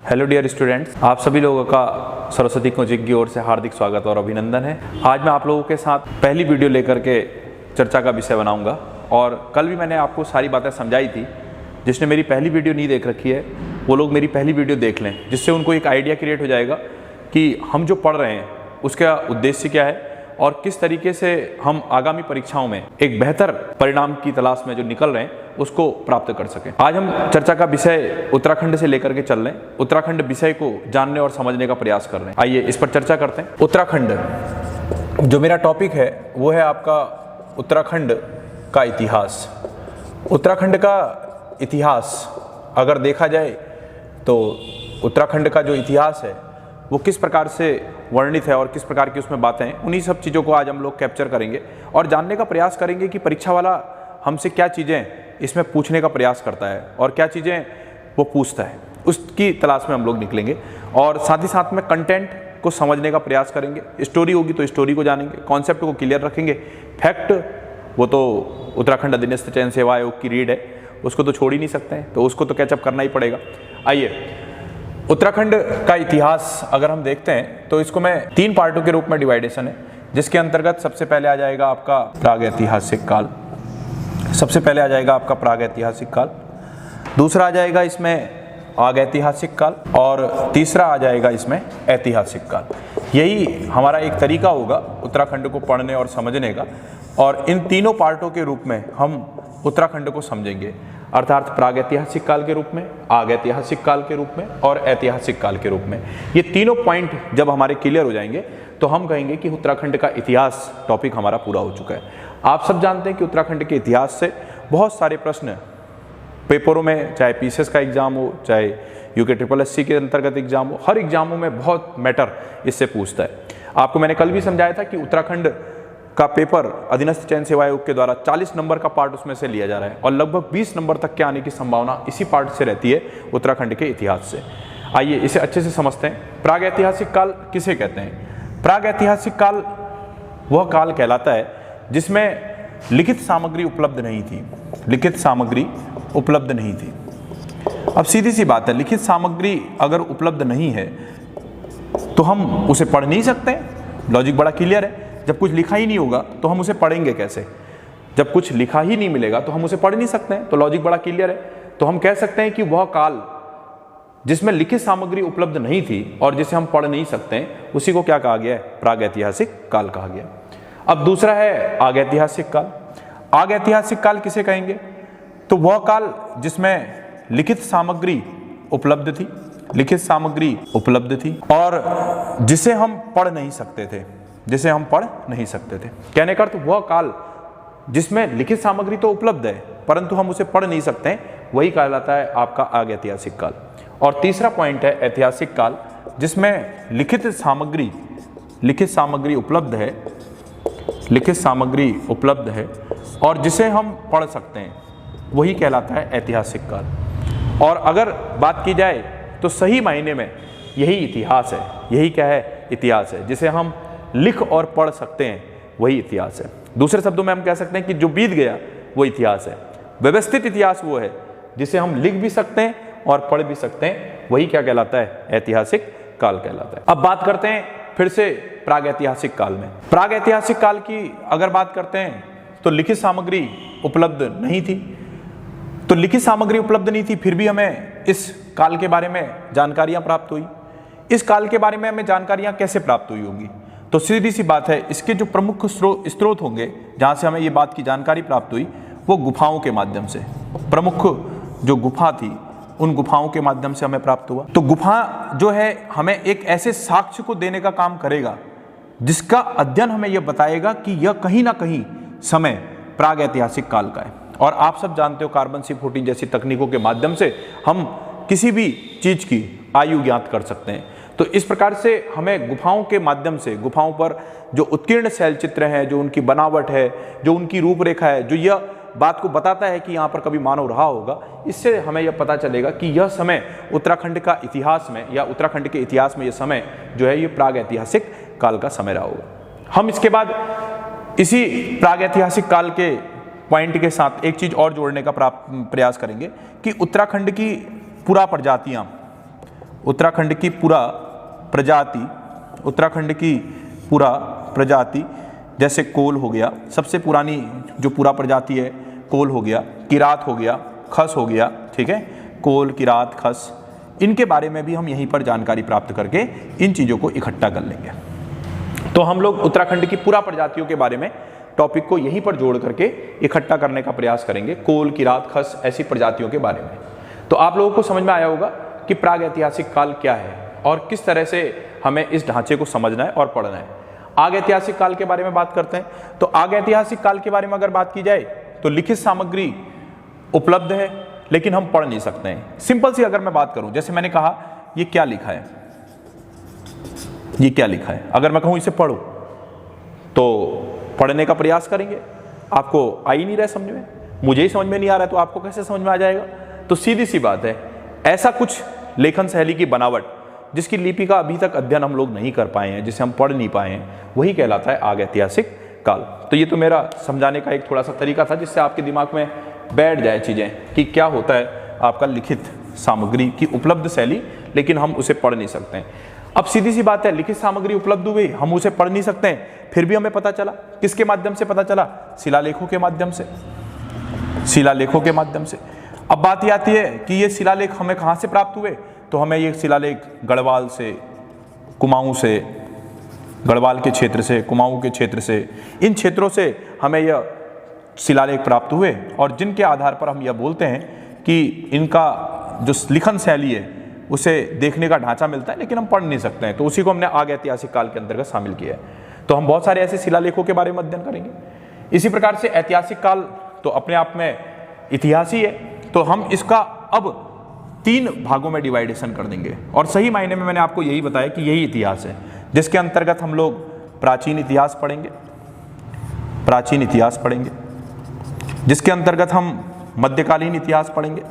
Hello dear students, आप सभी लोगों का सरस्वती कोचिंग की ओर से हार्दिक स्वागत और अभिनंदन है। आज मैं आप लोगों के साथ पहली वीडियो लेकर के चर्चा का विषय बनाऊंगा और कल भी मैंने आपको सारी बातें समझाई थी। जिसने मेरी पहली वीडियो नहीं देख रखी है वो लोग मेरी पहली वीडियो देख लें, जिससे उनको एक आइडिया क्रिएट हो जाएगा कि हम जो पढ़ रहे हैं उसका उद्देश्य क्या है और किस तरीके से हम आगामी परीक्षाओं में एक बेहतर परिणाम की तलाश में जो निकल रहे हैं उसको प्राप्त कर सकें। आज हम चर्चा का विषय उत्तराखंड से लेकर के चल रहे हैं। उत्तराखंड विषय को जानने और समझने का प्रयास कर रहे हैं। आइए इस पर चर्चा करते हैं। उत्तराखंड जो मेरा टॉपिक है वो है आपका उत्तराखंड का इतिहास। उत्तराखंड का इतिहास अगर देखा जाए तो उत्तराखंड का जो इतिहास है वो किस प्रकार से वर्णित है और किस प्रकार की उसमें बातें हैं, उन्हीं सब चीज़ों को आज हम लोग कैप्चर करेंगे और जानने का प्रयास करेंगे कि परीक्षा वाला हमसे क्या चीज़ें इसमें पूछने का प्रयास करता है और क्या चीज़ें वो पूछता है, उसकी तलाश में हम लोग निकलेंगे। और साथ ही साथ में कंटेंट को समझने का प्रयास करेंगे। स्टोरी होगी तो स्टोरी को जानेंगे, कॉन्सेप्ट को क्लियर रखेंगे। फैक्ट वो तो उत्तराखंड अधीनस्थ चयन सेवा आयोग की रीड है, उसको तो छोड़ ही नहीं सकते हैं, तो उसको तो कैचअप करना ही पड़ेगा। आइए उत्तराखंड का इतिहास अगर हम देखते हैं तो इसको मैं 3 पार्टों के रूप में डिवाइडेशन है, जिसके अंतर्गत सबसे पहले आ जाएगा आपका प्रागैतिहासिक काल। सबसे पहले आ जाएगा आपका प्रागैतिहासिक काल, दूसरा आ जाएगा इसमें आगैतिहासिक काल और तीसरा आ जाएगा इसमें ऐतिहासिक काल। यही हमारा एक तरीका होगा उत्तराखंड को पढ़ने और समझने का, और इन तीनों पार्टों के रूप में हम उत्तराखंड को समझेंगे, अर्थात प्रागैतिहासिक काल के रूप में, आगैतिहासिक काल के रूप में और ऐतिहासिक काल के रूप में। ये तीनों पॉइंट जब हमारे क्लियर हो जाएंगे तो हम कहेंगे कि उत्तराखंड का इतिहास टॉपिक हमारा पूरा हो चुका है। आप सब जानते हैं कि उत्तराखंड के इतिहास से बहुत सारे प्रश्न पेपरों में, चाहे पीसीएस का एग्जाम हो, चाहे यूके ट्रिपल एससी के अंतर्गत एग्जाम हो, हर एग्जामों में बहुत मैटर इससे पूछता है। आपको मैंने कल भी समझाया था कि उत्तराखंड का पेपर अधीनस्थ चयन सेवा आयोग के द्वारा 40 नंबर का पार्ट उसमें से लिया जा रहा है और लगभग 20 नंबर तक के आने की संभावना इसी पार्ट से रहती है उत्तराखंड के इतिहास से। आइए इसे अच्छे से समझते हैं। प्रागैतिहासिक काल किसे कहते हैं? प्रागैतिहासिक काल वह काल कहलाता है जिसमें लिखित सामग्री उपलब्ध नहीं थी। लिखित सामग्री उपलब्ध नहीं थी। अब सीधी सी बात है, लिखित सामग्री अगर उपलब्ध नहीं है तो हम उसे पढ़ नहीं सकते। लॉजिक बड़ा क्लियर है। जब कुछ लिखा ही नहीं होगा तो हम उसे पढ़ेंगे कैसे? जब कुछ लिखा ही नहीं मिलेगा तो हम उसे पढ़ नहीं सकते हैं। तो लॉजिक बड़ा क्लियर है। तो हम कह सकते हैं कि वह काल जिसमें लिखित सामग्री उपलब्ध नहीं थी और जिसे हम पढ़ नहीं सकते हैं, उसी को क्या कहा गया है? प्रागैतिहासिक काल कहा गया। अब दूसरा है आगैतिहासिक काल। आगैतिहासिक काल किसे कहेंगे? तो वह काल जिसमें लिखित सामग्री उपलब्ध थी, लिखित सामग्री उपलब्ध थी और जिसे हम पढ़ नहीं सकते थे, जिसे हम पढ़ नहीं सकते थे। कहने का अर्थ वह काल जिसमें लिखित सामग्री तो उपलब्ध है परंतु हम उसे पढ़ नहीं सकते हैं, वही कहलाता है आपका आगैतिहासिक काल। और तीसरा पॉइंट है ऐतिहासिक काल, जिसमें लिखित सामग्री उपलब्ध है, लिखित सामग्री उपलब्ध है और जिसे हम पढ़ सकते हैं, वही कहलाता है ऐतिहासिक काल। और अगर बात की जाए तो सही मायने में यही इतिहास है। यही क्या है? इतिहास है। जिसे हम लिख और पढ़ सकते हैं वही इतिहास है। दूसरे शब्दों में हम कह सकते हैं कि जो बीत गया वो इतिहास है। व्यवस्थित इतिहास वो है जिसे हम लिख भी सकते हैं और पढ़ भी सकते हैं, वही क्या कहलाता है? ऐतिहासिक काल कहलाता है। अब बात करते हैं फिर से प्रागैतिहासिक काल में। प्रागैतिहासिक काल की अगर बात करते हैं तो लिखित सामग्री उपलब्ध नहीं थी। तो लिखित सामग्री उपलब्ध नहीं थी, फिर भी हमें इस काल के बारे में जानकारियां प्राप्त हुई। इस काल के बारे में हमें जानकारियां कैसे प्राप्त हुई होगी? तो सीधी सी बात है, इसके जो प्रमुख स्रोत होंगे जहाँ से हमें ये बात की जानकारी प्राप्त हुई वो गुफाओं के माध्यम से। प्रमुख जो गुफा थी उन गुफाओं के माध्यम से हमें प्राप्त हुआ। तो गुफा जो है हमें एक ऐसे साक्ष्य को देने का काम करेगा जिसका अध्ययन हमें यह बताएगा कि यह कहीं ना कहीं समय प्रागैतिहासिक काल का है। और आप सब जानते हो कार्बन 14 जैसी तकनीकों के माध्यम से हम किसी भी चीज की आयु ज्ञात कर सकते हैं। तो इस प्रकार से हमें गुफाओं के माध्यम से, गुफाओं पर जो उत्कीर्ण शैल चित्र हैं, जो उनकी बनावट है, जो उनकी रूपरेखा है, जो यह बात को बताता है कि यहाँ पर कभी मानव रहा होगा, इससे हमें यह पता चलेगा कि यह समय उत्तराखंड का इतिहास में या उत्तराखंड के इतिहास में यह समय जो है ये प्रागैतिहासिक काल का समय रहा होगा। हम इसके बाद इसी प्रागैतिहासिक काल के पॉइंट के साथ एक चीज और जोड़ने का प्रयास करेंगे कि उत्तराखंड की पुरा प्रजातियां उत्तराखंड की पूरा प्रजाति जैसे कोल हो गया, सबसे पुरानी जो पूरा प्रजाति है कोल हो गया, किरात हो गया, खस हो गया, ठीक है, कोल, किरात, खस, इनके बारे में भी हम यहीं पर जानकारी प्राप्त करके इन चीज़ों को इकट्ठा कर लेंगे। तो हम लोग उत्तराखंड की पूरा प्रजातियों के बारे में टॉपिक को यहीं पर जोड़ करके इकट्ठा करने का प्रयास करेंगे, कोल, किरात, खस ऐसी प्रजातियों के बारे में। तो आप लोगों को समझ में आया होगा कि प्राग ऐतिहासिक काल क्या है और किस तरह से हमें इस ढांचे को समझना है और पढ़ना है। आग ऐतिहासिक काल के बारे में बात करते हैं। तो आग ऐतिहासिक काल के बारे में अगर बात की जाए तो लिखित सामग्री उपलब्ध है लेकिन हम पढ़ नहीं सकते हैं। सिंपल सी अगर मैं बात करूं, जैसे मैंने कहा ये क्या लिखा है, ये क्या लिखा है, अगर मैं कहूं इसे पढ़ो तो पढ़ने का प्रयास करेंगे, आपको आ ही नहीं रहा समझ में, मुझे ही समझ में नहीं आ रहा है तो आपको कैसे समझ में आ जाएगा। तो सीधी सी बात है, ऐसा कुछ लेखन शैली की बनावट जिसकी लिपि का अभी तक अध्ययन हम लोग नहीं कर पाए हैं, जिसे हम पढ़ नहीं पाए हैं, वही कहलाता है आग ऐतिहासिक काल। तो ये तो मेरा समझाने का एक थोड़ा सा तरीका था जिससे आपके दिमाग में बैठ जाए चीज़ें कि क्या होता है आपका लिखित सामग्री की उपलब्ध शैली, लेकिन हम उसे पढ़ नहीं सकते हैं। अब सीधी सी बात है, लिखित सामग्री उपलब्ध हुई, हम उसे पढ़ नहीं सकते हैं, फिर भी हमें पता चला, किसके माध्यम से पता चला, शिलालेखों के माध्यम से, शिलालेखों के माध्यम से। अब बात ये आती है कि ये शिलालेख हमें कहाँ से प्राप्त हुए, तो हमें ये शिलालेख गढ़वाल से, कुमाऊं से, गढ़वाल के क्षेत्र से, कुमाऊं के क्षेत्र से, इन क्षेत्रों से हमें यह शिलालेख प्राप्त हुए और जिनके आधार पर हम यह बोलते हैं कि इनका जो लिखन शैली है उसे देखने का ढांचा मिलता है लेकिन हम पढ़ नहीं सकते हैं। तो उसी को हमने आग ऐतिहासिक काल के अंतर्गत शामिल किया है। तो हम बहुत सारे ऐसे शिलालेखों के बारे में अध्ययन करेंगे। इसी प्रकार से ऐतिहासिक काल तो अपने आप में इतिहास ही है, तो हम इसका अब 3 भागों में डिवाइडेशन कर देंगे और सही मायने में मैंने आपको यही बताया कि यही इतिहास है, जिसके अंतर्गत हम लोग प्राचीन इतिहास पढ़ेंगे, प्राचीन इतिहास पढ़ेंगे, जिसके अंतर्गत हम मध्यकालीन इतिहास पढ़ेंगे,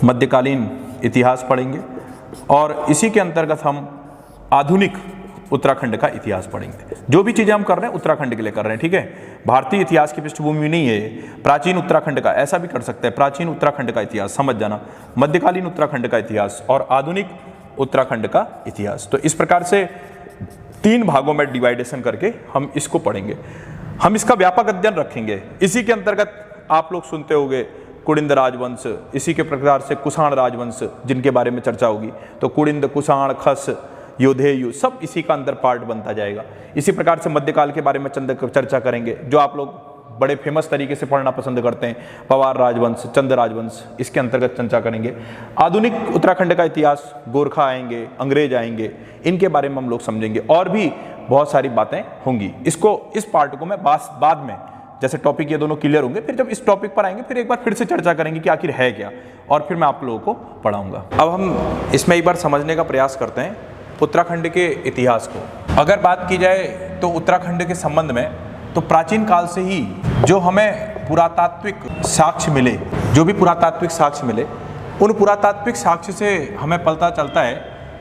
मध्यकालीन इतिहास पढ़ेंगे और इसी के अंतर्गत हम आधुनिक उत्तराखंड का इतिहास पढ़ेंगे। जो भी चीज़ें हम कर रहे हैं उत्तराखंड के लिए कर रहे हैं, ठीक है, भारतीय इतिहास की पृष्ठभूमि नहीं है, प्राचीन उत्तराखंड का, ऐसा भी कर सकते हैं, प्राचीन उत्तराखंड का इतिहास समझ जाना, मध्यकालीन उत्तराखंड का इतिहास और आधुनिक उत्तराखंड का इतिहास। तो इस प्रकार से 3 भागों में डिवाइडेशन करके हम इसको पढ़ेंगे। हम इसका व्यापक अध्ययन रखेंगे। इसी के अंतर्गत आप लोग सुनते होंगे कुड़िंद राजवंश, इसी के प्रकार से कुषाण राजवंश जिनके बारे में चर्चा होगी, तो कुड़िंद, कुषाण, खस, योधेयु सब इसी का अंदर पार्ट बनता जाएगा। इसी प्रकार से मध्यकाल के बारे में चंद चर्चा करेंगे, जो आप लोग बड़े फेमस तरीके से पढ़ना पसंद करते हैं, पवार राजवंश, चंद राजवंश, इसके अंतर्गत चर्चा करेंगे। आधुनिक उत्तराखंड का इतिहास, गोरखा आएंगे, अंग्रेज आएंगे, इनके बारे में हम लोग समझेंगे और भी बहुत सारी बातें होंगी। इसको, इस पार्ट को मैं बाद में, जैसे टॉपिक ये दोनों क्लियर होंगे, फिर जब इस टॉपिक पर आएंगे फिर एक बार फिर से चर्चा करेंगे कि आखिर है क्या, और फिर मैं आप लोगों को पढ़ाऊंगा। अब हम इसमें एक बार समझने का प्रयास करते हैं उत्तराखंड के इतिहास को। अगर बात की जाए तो उत्तराखंड के संबंध में, तो प्राचीन काल से ही जो हमें पुरातात्विक साक्ष्य मिले, जो भी पुरातात्विक साक्ष्य मिले, उन पुरातात्विक साक्ष्य से हमें पता चलता है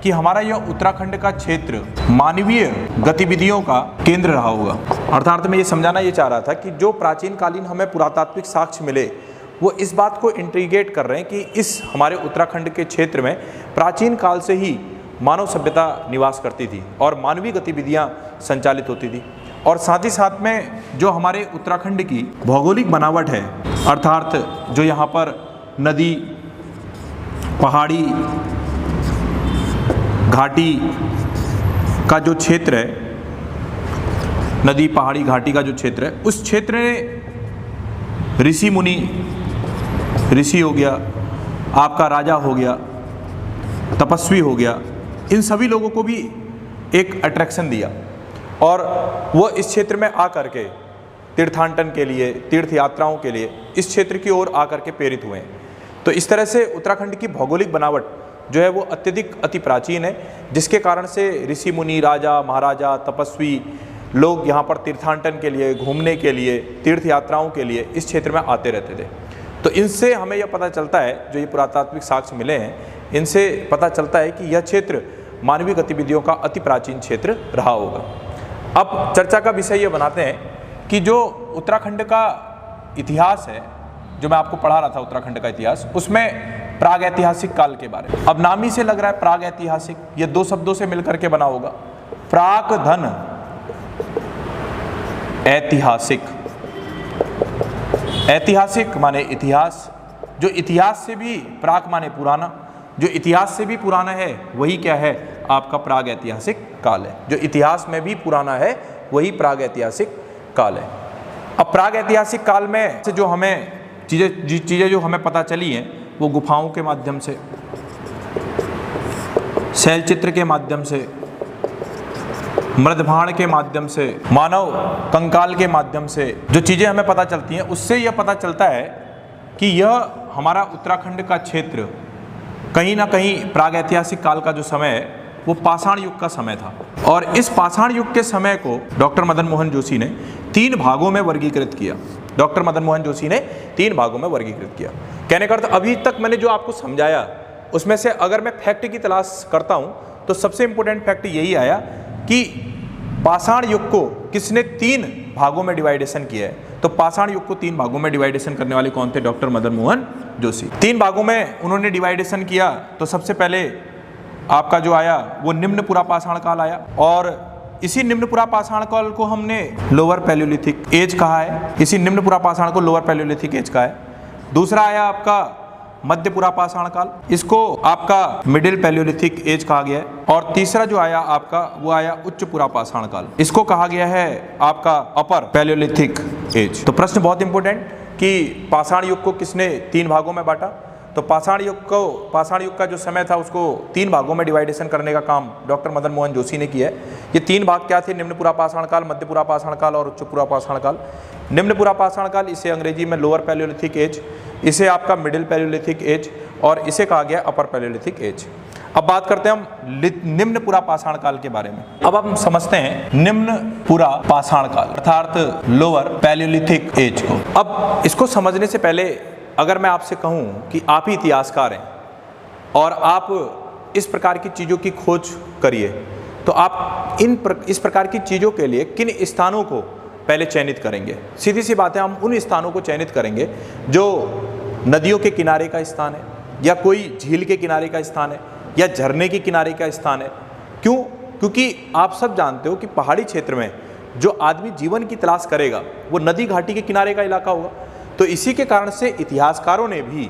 कि हमारा यह उत्तराखंड का क्षेत्र मानवीय गतिविधियों का केंद्र रहा होगा। अर्थात मैं ये समझाना ये चाह रहा था कि जो प्राचीन कालीन हमें पुरातात्विक साक्ष्य मिले वो इस बात को इंट्रीगेट कर रहे हैं कि इस हमारे उत्तराखंड के क्षेत्र में प्राचीन काल से ही मानव सभ्यता निवास करती थी और मानवीय गतिविधियां संचालित होती थी। और साथ ही साथ में जो हमारे उत्तराखंड की भौगोलिक बनावट है, अर्थात जो यहाँ पर नदी, पहाड़ी, घाटी का जो क्षेत्र है, नदी, पहाड़ी, घाटी का जो क्षेत्र है, उस क्षेत्र में ऋषि मुनि, ऋषि हो गया, आपका राजा हो गया, तपस्वी हो गया, इन सभी लोगों को भी एक अट्रैक्शन दिया और वो इस क्षेत्र में आकर के तीर्थाटन के लिए, तीर्थ यात्राओं के लिए इस क्षेत्र की ओर आकर के प्रेरित हुए हैं। तो इस तरह से उत्तराखंड की भौगोलिक बनावट जो है वो अत्यधिक अति प्राचीन है, जिसके कारण से ऋषि मुनि, राजा, महाराजा, तपस्वी लोग यहाँ पर तीर्थाटन के लिए, घूमने के लिए, तीर्थ यात्राओं के लिए इस क्षेत्र में आते रहते थे। तो इनसे हमें यह पता चलता है, जो ये पुरातात्विक साक्ष्य मिले हैं, इनसे पता चलता है कि यह क्षेत्र मानवीय गतिविधियों का अति प्राचीन क्षेत्र रहा होगा। अब चर्चा का विषय ये बनाते हैं कि जो उत्तराखंड का इतिहास है, जो मैं आपको पढ़ा रहा था उत्तराखंड का इतिहास, उसमें प्रागैतिहासिक काल के बारे में। अब नाम ही से लग रहा है प्रागैतिहासिक, ये दो शब्दों से मिलकर के बना होगा। प्राक धन ऐतिहासिक, ऐतिहासिक माने इतिहास, जो इतिहास से भी, प्राक माने पुराना, जो इतिहास से भी पुराना है वही क्या है आपका प्रागैतिहासिक काल है। जो इतिहास में भी पुराना है वही प्रागैतिहासिक काल है। अब प्रागैतिहासिक काल में से जो हमें चीज़ें जो हमें पता चली हैं वो गुफाओं के माध्यम से, शैलचित्र के माध्यम से, मृदभाण के माध्यम से, मानव कंकाल के माध्यम से जो चीज़ें हमें पता चलती हैं, उससे यह पता चलता है कि यह हमारा उत्तराखंड का क्षेत्र कहीं ना कहीं प्रागैतिहासिक काल का जो समय है वो पाषाण युग का समय था। और इस पाषाण युग के समय को डॉक्टर मदन मोहन जोशी ने 3 भागों में वर्गीकृत किया। डॉक्टर मदन मोहन जोशी ने 3 भागों में वर्गीकृत किया। कहने का अर्थ अभी तक मैंने जो आपको समझाया उसमें से अगर मैं फैक्ट की तलाश करता हूं तो सबसे इंपॉर्टेंट फैक्ट यही आया कि पाषाण युग को किसने 3 भागों में डिवाइडेशन किया है। तो पाषाण युग को 3 भागों में डिवाइडेशन करने वाले कौन थे? डॉक्टर मदन मोहन जोशी। 3 भागों में उन्होंने डिवाइडेशन किया। तो सबसे पहले आपका जो आया वो निम्न पुरा पाषाण काल आया, और इसी निम्न पुरा पाषाण काल को हमने लोअर पैलियोलिथिक एज कहा है। इसी निम्न पुरा पाषाण को लोअर पैलियोलिथिक एज कहा है। दूसरा आया आपका मध्य पुरा पाषाण काल, इसको आपका मिडिल पैलियोलिथिक एज कहा गया है। और तीसरा जो आया आपका वो आया उच्च पुरा पाषाण काल, इसको कहा गया है आपका अपर पैलियोलिथिक एज। तो प्रश्न बहुत इंपॉर्टेंट कि पाषाण युग को किसने 3 भागों में बांटा। तो पाषाण युग का जो समय था उसको 3 भागों में डिवाइडेशन करने का काम डॉक्टर मदन मोहन जोशी ने किया है। ये 3 भाग क्या थे? निम्न पुरा पाषाण काल, मध्य पुरा पाषाण काल और उच्च पुरा पाषाण काल। निम्न पुरा पाषाण काल, इसे अंग्रेजी में लोअर पैलियोलिथिक एज, इसे आपका मिडिल पैलियोलिथिक एज और इसे कहा गया अपर पैलियोलिथिक एज। अब बात करते हैं हम निम्न पुरा पाषाण काल के बारे में। अब हम समझते हैं निम्न पुरा पाषाण काल अर्थात लोअर पैलियोलिथिक एज को। अब इसको समझने से पहले अगर मैं आपसे कहूं कि आप ही इतिहासकार हैं और आप इस प्रकार की चीज़ों की खोज करिए, तो आप इस प्रकार की चीज़ों के लिए किन स्थानों को पहले चयनित करेंगे? सीधी सी बात है, हम उन स्थानों को चयनित करेंगे जो नदियों के किनारे का स्थान है, या कोई झील के किनारे का स्थान है, या झरने के किनारे का स्थान है। क्यों? क्योंकि आप सब जानते हो कि पहाड़ी क्षेत्र में जो आदमी जीवन की तलाश करेगा वो नदी घाटी के किनारे का इलाका होगा। तो इसी के कारण से इतिहासकारों ने भी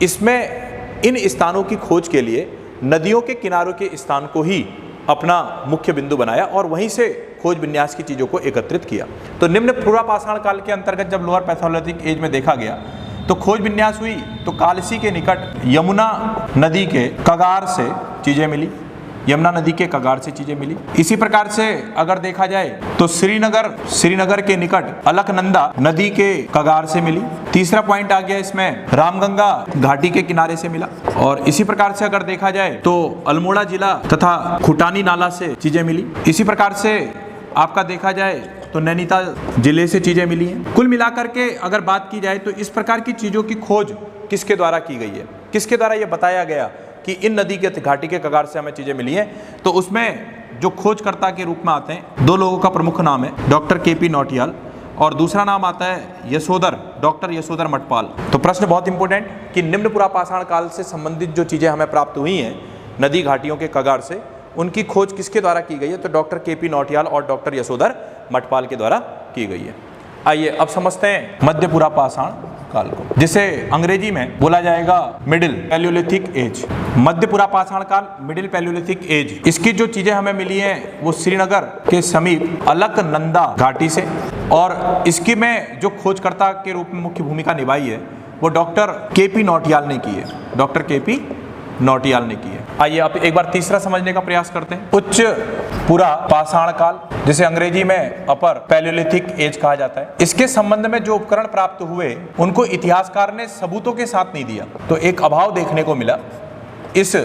इसमें इन स्थानों की खोज के लिए नदियों के किनारों के स्थान को ही अपना मुख्य बिंदु बनाया और वहीं से खोज विन्यास की चीज़ों को एकत्रित किया। तो निम्न पुरा पाषाण काल के अंतर्गत जब लोअर पैलियोलिथिक एज में देखा गया तो खोज विन्यास हुई, तो कालसी के निकट यमुना नदी के कगार से चीज़ें मिली, यमुना नदी के कगार से चीजें मिली। इसी प्रकार से अगर देखा जाए तो श्रीनगर के निकट अलकनंदा नदी के कगार से मिली। तीसरा पॉइंट आ गया इसमें रामगंगा घाटी के किनारे से मिला। और इसी प्रकार से अगर देखा जाए तो अल्मोड़ा जिला तथा खुटानी नाला से चीजें मिली। इसी प्रकार से आपका देखा जाए तो नैनीताल जिले से चीजें मिली हैं। कुल मिलाकर के अगर बात की जाए तो इस प्रकार की चीजों की खोज किसके द्वारा की गई है, किसके द्वारा ये बताया गया कि इन नदी के घाटी के कगार से हमें चीजें मिली हैं। तो उसमें जो खोजकर्ता के रूप में आते हैं 2 लोगों का प्रमुख नाम है डॉक्टर केपी नौटियाल और दूसरा नाम आता है डॉक्टर यशोधर मटपाल। तो प्रश्न बहुत इंपॉर्टेंट कि निम्न पुरा पाषाण काल से संबंधित जो चीजें हमें प्राप्त हुई हैं नदी घाटियों के कगार से, उनकी खोज किसके द्वारा की गई है? तो डॉक्टर केपी नौटियाल और डॉक्टर यशोधर मटपाल के द्वारा की गई है। आइए अब समझते हैं मध्य पुरा पाषाण काल को, जिसे अंग्रेजी में बोला जाएगा मिडिल पैलियोलिथिक एज। मध्य पुरा पाषाण काल, मिडिल पैलियोलिथिक एज, इसकी जो चीजें हमें मिली हैं वो श्रीनगर के समीप अलकनंदा घाटी से, और इसकी में जो खोजकर्ता के रूप में मुख्य भूमिका निभाई है वो डॉक्टर केपी नौटियाल ने की है, डॉक्टर केपी नौटियाल ने की है। आइए आप एक बार तीसरा समझने का प्रयास करते हैं, उच्च पुरा पाषाण काल, जिसे अंग्रेजी में अपर पैलियोलिथिक एज कहा जाता है। इसके संबंध में जो उपकरण प्राप्त हुए उनको इतिहासकार ने सबूतों के साथ नहीं दिया, तो एक अभाव देखने को मिला इस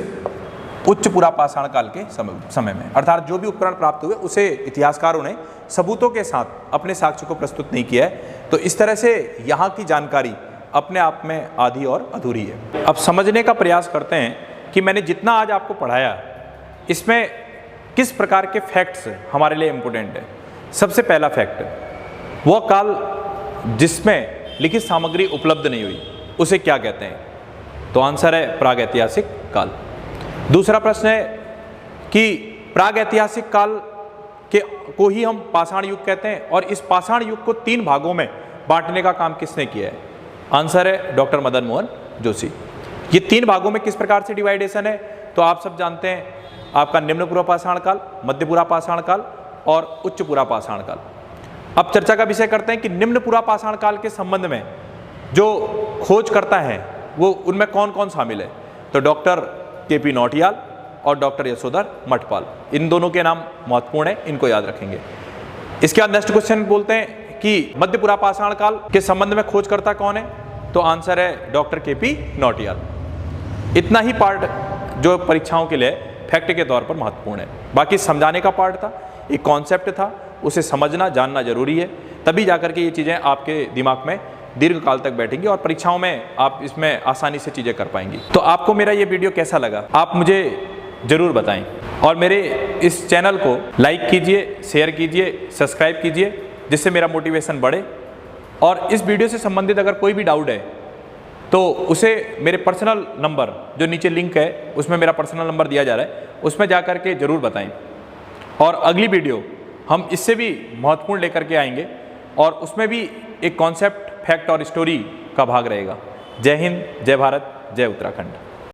उच्च पुरा पाषाण काल के समय में। अर्थात जो भी उपकरण प्राप्त हुए उसे इतिहासकारों ने सबूतों के साथ अपने साक्ष्य को प्रस्तुत नहीं किया है। तो इस तरह से यहाँ की जानकारी अपने आप में आधी और अधूरी है। अब समझने का प्रयास करते हैं कि मैंने जितना आज आपको पढ़ाया इसमें किस प्रकार के फैक्ट्स हमारे लिए इम्पोर्टेंट है। सबसे पहला फैक्ट, वह काल जिसमें लिखित सामग्री उपलब्ध नहीं हुई उसे क्या कहते हैं? तो आंसर है प्रागैतिहासिक काल। दूसरा प्रश्न है कि प्रागैतिहासिक काल को ही हम पाषाण युग कहते हैं और इस पाषाण युग को 3 भागों में बांटने का काम किसने किया है? आंसर है डॉक्टर मदन मोहन जोशी। ये 3 भागों में किस प्रकार से डिवाइडेशन है? तो आप सब जानते हैं, आपका निम्न पूर्व पाषाण काल, मध्य पूर्व पाषाण काल और उच्च पूर्व पाषाण काल। अब चर्चा का विषय करते हैं कि निम्न पूर्व पाषाण काल के संबंध में जो खोज करता है वो उनमें कौन कौन शामिल है? तो डॉक्टर के.पी. नौटियाल और डॉक्टर यशोधर मठपाल, इन दोनों के नाम महत्वपूर्ण है, इनको याद रखेंगे। इसके बाद नेक्स्ट क्वेश्चन बोलते हैं कि मध्य पूर्व पाषाण काल के संबंध में खोजकर्ता कौन है? तो आंसर है डॉक्टर के.पी. नौटियाल। इतना ही पार्ट जो परीक्षाओं के लिए फैक्ट के तौर पर महत्वपूर्ण है, बाकी समझाने का पार्ट था, एक कॉन्सेप्ट था, उसे समझना जानना जरूरी है, तभी जाकर के ये चीज़ें आपके दिमाग में दीर्घ काल तक बैठेंगी और परीक्षाओं में आप इसमें आसानी से चीज़ें कर पाएंगी। तो आपको मेरा ये वीडियो कैसा लगा आप मुझे ज़रूर बताएं और मेरे इस चैनल को लाइक कीजिए, शेयर कीजिए, सब्सक्राइब कीजिए, जिससे मेरा मोटिवेशन बढ़े। और इस वीडियो से संबंधित अगर कोई भी डाउट है तो उसे मेरे पर्सनल नंबर जो नीचे लिंक है उसमें मेरा पर्सनल नंबर दिया जा रहा है, उसमें जा कर के ज़रूर बताएं। और अगली वीडियो हम इससे भी महत्वपूर्ण लेकर के आएंगे और उसमें भी एक कॉन्सेप्ट, फैक्ट और स्टोरी का भाग रहेगा। जय हिंद, जय भारत, जय उत्तराखंड।